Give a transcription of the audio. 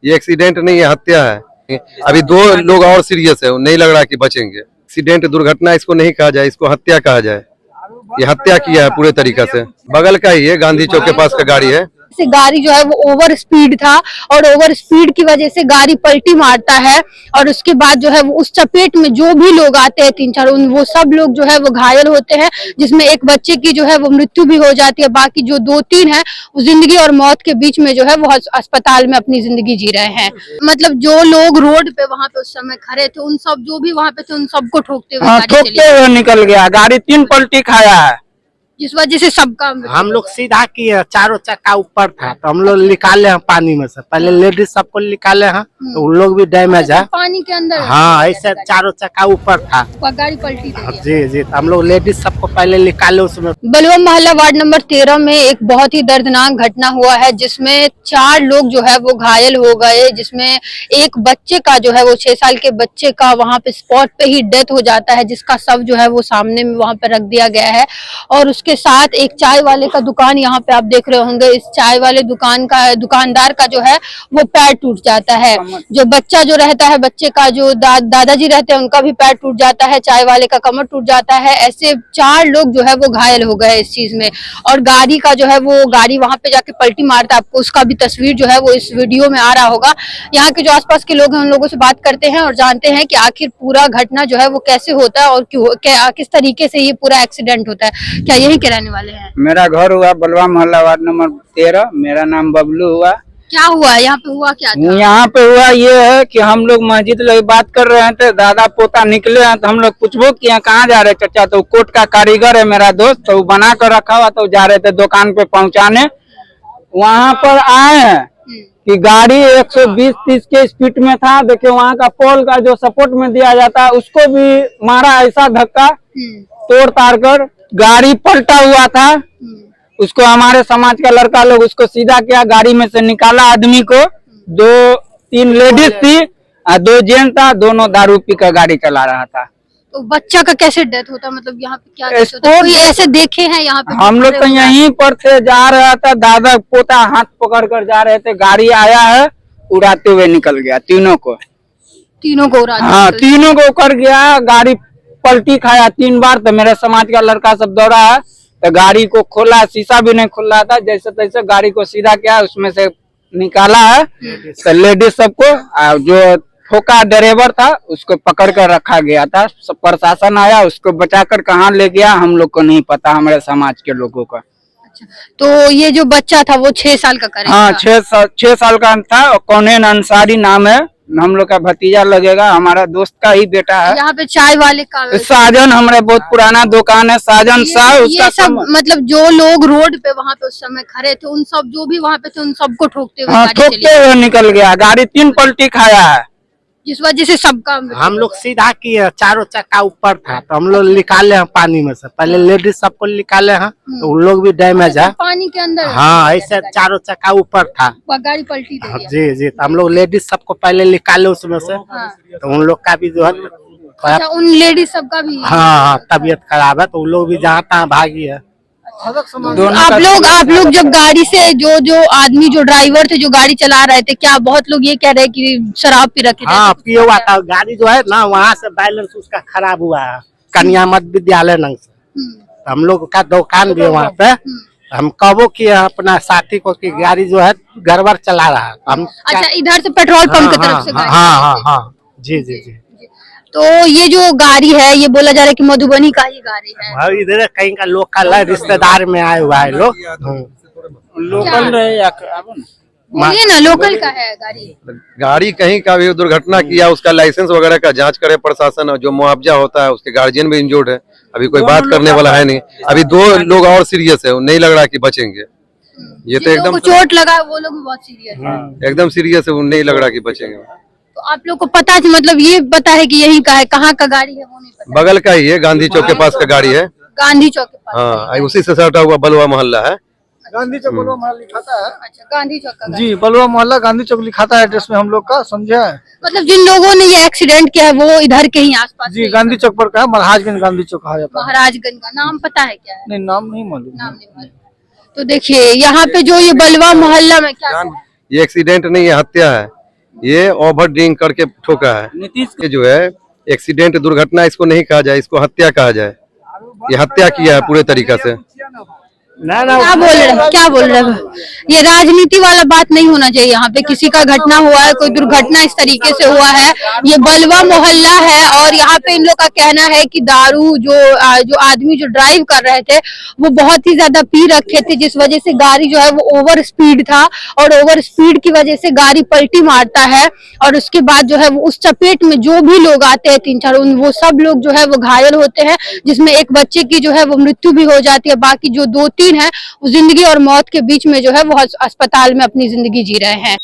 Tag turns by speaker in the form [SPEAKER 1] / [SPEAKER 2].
[SPEAKER 1] ये एक्सीडेंट नहीं है, हत्या है। अभी दो लोग और सीरियस है, नहीं लग रहा कि बचेंगे। एक्सीडेंट दुर्घटना इसको नहीं कहा जाए, इसको हत्या कहा जाए। ये हत्या किया है पूरे तरीका से। बगल का ही है, गांधी चौक के पास का गाड़ी है।
[SPEAKER 2] से गाड़ी जो है वो ओवर स्पीड था और ओवर स्पीड की वजह से गाड़ी पलटी मारता है और उसके बाद जो है वो उस चपेट में जो भी लोग आते हैं 3-4 वो सब लोग जो है वो घायल होते हैं, जिसमें एक बच्चे की जो है वो मृत्यु भी हो जाती है। बाकी जो 2-3 है वो जिंदगी और मौत के बीच में जो है वो अस्पताल में अपनी जिंदगी जी रहे हैं। मतलब जो लोग रोड पे वहाँ पे उस समय खड़े थे, उन सब जो भी वहाँ पे थे उन सबको ठोकते हुए
[SPEAKER 3] ठोकते हुए निकल गया। गाड़ी 3 पलटी खाया है,
[SPEAKER 2] जिस वजह से सबका
[SPEAKER 4] हम लोग सीधा किए, चारों चक्का ऊपर था तो हम लोग निकाले हैं पानी में से। पहले लेडीज सबको निकाले हैं तो उन लोग भी डैमेज है
[SPEAKER 2] पानी के अंदर।
[SPEAKER 4] हाँ, ऐसे चारों चक्का ऊपर था,
[SPEAKER 2] गाड़ी पलटी थी।
[SPEAKER 4] जी जी। तो हम लोग लेडीज सबको पहले निकाले उसमें।
[SPEAKER 2] बलुआ मोहल्ला वार्ड नंबर 13 में एक बहुत ही दर्दनाक घटना हुआ है, जिसमें 4 लोग जो है वो घायल हो गए, जिसमें एक बच्चे का जो है वो 6 साल के बच्चे का वहां पे स्पॉट पे ही डेथ हो जाता है, जिसका शव जो है वो सामने में वहां पे रख दिया गया है। और उसके साथ एक चाय वाले का दुकान यहाँ पे आप देख रहे होंगे, इस चाय वाले दुकानदार का जो है वो पैर टूट जाता है। जो बच्चा जो रहता है, बच्चे का जो दादाजी रहते हैं उनका भी पैर टूट जाता है, चाय वाले का कमर टूट जाता है। ऐसे 4 लोग जो है वो घायल हो गए इस चीज में। और गाड़ी का जो है वो गाड़ी वहां पे जाके पलटी मारता है, आपको उसका भी तस्वीर जो है वो इस वीडियो में आ रहा होगा। यहाँ के जो आसपास के लोग हैं उन लोगों से बात करते हैं और जानते हैं कि आखिर पूरा घटना जो है वो कैसे होता है और क्यों किस तरीके से ये पूरा एक्सीडेंट होता है। क्या यही के रहने वाले हैं?
[SPEAKER 3] मेरा घर हुआ बलुआ मोहल्ला वार्ड नंबर 13। मेरा नाम बबलू हुआ।
[SPEAKER 2] क्या हुआ यहाँ पे? हुआ क्या था?
[SPEAKER 3] यहाँ पे हुआ ये है कि हम लोग मस्जिद लगे बात कर रहे थे, दादा पोता निकले हैं तो हम लोग पूछबो कि यहाँ कहाँ जा रहे चाचा, तो कोट का कारीगर है मेरा दोस्त, तो वो बना कर रखा हुआ, तो जा रहे थे दुकान पे पहुँचाने। वहाँ पर आए हैं कि गाड़ी 120-30 के स्पीड में था। देखिए वहाँ का पोल का जो सपोर्ट में दिया जाता है उसको भी मारा ऐसा धक्का, तोड़ ताड़ कर गाड़ी पलटा हुआ था। उसको हमारे समाज का लड़का लोग उसको सीधा किया, गाड़ी में से निकाला आदमी को। 2-3 लेडीज थी और 2 जेंट्स था, दोनों दारू पी कर गाड़ी चला रहा था।
[SPEAKER 2] तो बच्चा का कैसे डेथ होता? मतलब यहाँ पे क्या डेथ होता? कोई ऐसे देखे हैं यहाँ पे?
[SPEAKER 3] हम लोग तो यहीं पर थे, जा रहा था, दादा पोता हाथ पकड़ कर जा रहे थे, गाड़ी आया है उड़ाते हुए निकल गया। तीनों को
[SPEAKER 2] उड़ा?
[SPEAKER 3] हाँ, तीनों को कर गया। गाड़ी पलटी खाया 3 बार। तो मेरे समाज का लड़का सब दौड़ा है, तो गाड़ी को खोला, शीशा भी नहीं खुल रहा था, जैसे तैसे गाड़ी को सीधा किया, उसमें से निकाला है। तो लेडीज सबको, जो ठोका ड्राइवर था उसको पकड़ कर रखा गया था। प्रशासन आया, उसको बचाकर कहाँ ले गया हम लोग को नहीं पता, हमारे समाज के लोगों का।
[SPEAKER 2] अच्छा, तो ये जो बच्चा था वो 6 साल का करेगा?
[SPEAKER 3] हाँ, 6 साल का था। कौनेन अंसारी नाम है, हम लोग का भतीजा लगेगा, हमारा दोस्त का ही बेटा है।
[SPEAKER 2] यहाँ पे चाय वाले का
[SPEAKER 3] साजन, हमारे बहुत पुराना दुकान है, साजन शाह।
[SPEAKER 2] ये सब मतलब जो लोग रोड पे वहाँ पे उस समय खड़े थे, उन सब जो भी वहाँ पे थे उन सबको ठोकते हुए
[SPEAKER 3] निकल गया। गाड़ी 3 पलटी खाया है,
[SPEAKER 2] जिस वजह से सबका
[SPEAKER 4] हम लोग सीधा किए, चारों चक्का ऊपर था तो हम लोग निकाले हैं पानी में से। पहले लेडीज सबको निकाले हैं तो उन लोग भी डैमेज है,
[SPEAKER 2] पानी के अंदर।
[SPEAKER 4] हाँ, ऐसे चारों चक्का ऊपर था,
[SPEAKER 2] गाड़ी पलटी थी।
[SPEAKER 4] जी जी। तो हम लोग लेडीज सबको पहले निकाले उसमें से, तो उन लोग का भी जो है
[SPEAKER 2] अच्छा, उन लेडीज सबका भी
[SPEAKER 4] हाँ तबीयत खराब है, तो उन लोग भी जहाँ तहाँ भागी है।
[SPEAKER 2] आप लोग जब गाड़ी से जो आदमी जो ड्राइवर थे जो गाड़ी चला रहे थे, क्या बहुत लोग ये कह रहे हैं कि शराब पी रखे थे?
[SPEAKER 4] हाँ, पिए हुआ था। गाड़ी जो है ना वहाँ से बैलेंस उसका खराब हुआ है, कन्या मध्य विद्यालय नंग से। हम लोग का दुकान भी है वहाँ पे। हम कबो किए अपना साथी को कि गाड़ी जो है गड़बड़ चला रहा है। हम
[SPEAKER 2] अच्छा, इधर से पेट्रोल पंप की तरफ से?
[SPEAKER 4] हाँ, जी जी जी।
[SPEAKER 2] तो ये जो गाड़ी है ये बोला जा रहा है कि मधुबनी का ही गाड़ी है।
[SPEAKER 4] इधर कहीं का लोकल है, रिश्तेदार में आए हुआ है लोग।
[SPEAKER 3] लोकल रहे या
[SPEAKER 2] बोलिए ना, लोकल का है गाड़ी?
[SPEAKER 1] गाड़ी कहीं का भी दुर्घटना किया, उसका लाइसेंस वगैरह का जांच करे प्रशासन, और जो मुआवजा होता है उसके गार्जियन भी इंजोर्ड है। अभी कोई बात करने वाला है नहीं। अभी 2 लोग और सीरियस है, नहीं लग रहा कि बचेंगे। ये तो एकदम
[SPEAKER 2] चोट लगा है वो लोग भी बहुत सीरियस है,
[SPEAKER 1] एकदम सीरियस है, वो नहीं लग रहा कि बचेंगे।
[SPEAKER 2] तो आप लोग को पता है, मतलब ये पता है कि यहीं का है, कहाँ का गाड़ी है वो नहीं पता?
[SPEAKER 1] बगल का ही है, गांधी चौक के पास का गाड़ी है।
[SPEAKER 2] गांधी चौक के पास?
[SPEAKER 1] हाँ, उसी से सटा हुआ बलुआ मोहल्ला है।
[SPEAKER 5] गांधी चौक बलुआ मोहल्ला लिखाता है।
[SPEAKER 2] अच्छा, गांधी चौक का
[SPEAKER 5] जी, बलुआ मोहल्ला गांधी चौक लिखाता है एड्रेस में हम लोग का, समझे?
[SPEAKER 2] मतलब जिन लोगों ने ये एक्सीडेंट किया है वो इधर के ही आसपास?
[SPEAKER 5] जी, गांधी चौक पर का है, महाराजगंज गांधी चौक कहा जाता है।
[SPEAKER 2] महाराजगंज का नाम पता है क्या है?
[SPEAKER 5] नहीं, नाम नहीं मालूम।
[SPEAKER 2] नाम नहीं मालूम। तो देखिए यहाँ पे जो ये बलुआ मोहल्ला में क्या
[SPEAKER 1] ये एक्सीडेंट नहीं है, हत्या है। ये ओवर ड्रिंक करके ठोका है।
[SPEAKER 3] नीतीश
[SPEAKER 1] ये जो है एक्सीडेंट दुर्घटना इसको नहीं कहा जाए, इसको हत्या कहा जाए। ये हत्या किया है पूरे तरीका से।
[SPEAKER 2] क्या बोल रहे हैं? ये राजनीति वाला बात नहीं होना चाहिए। यहाँ पे किसी का घटना हुआ है, कोई दुर्घटना इस तरीके से हुआ है। ये बलवा मोहल्ला है और यहाँ पे इन लोग का कहना है कि दारू जो आदमी जो ड्राइव कर रहे थे वो बहुत ही ज्यादा पी रखे थे, जिस वजह से गाड़ी जो है वो ओवर स्पीड था और ओवर स्पीड की वजह से गाड़ी पलटी मारता है और उसके बाद जो है वो उस चपेट में जो भी लोग आते हैं 3-4 वो सब लोग जो है वो घायल होते हैं, जिसमें एक बच्चे की जो है वो मृत्यु भी हो जाती है। बाकी जो 2-3 है वो जिंदगी और मौत के बीच में जो है वो अस्पताल में अपनी जिंदगी जी रहे हैं।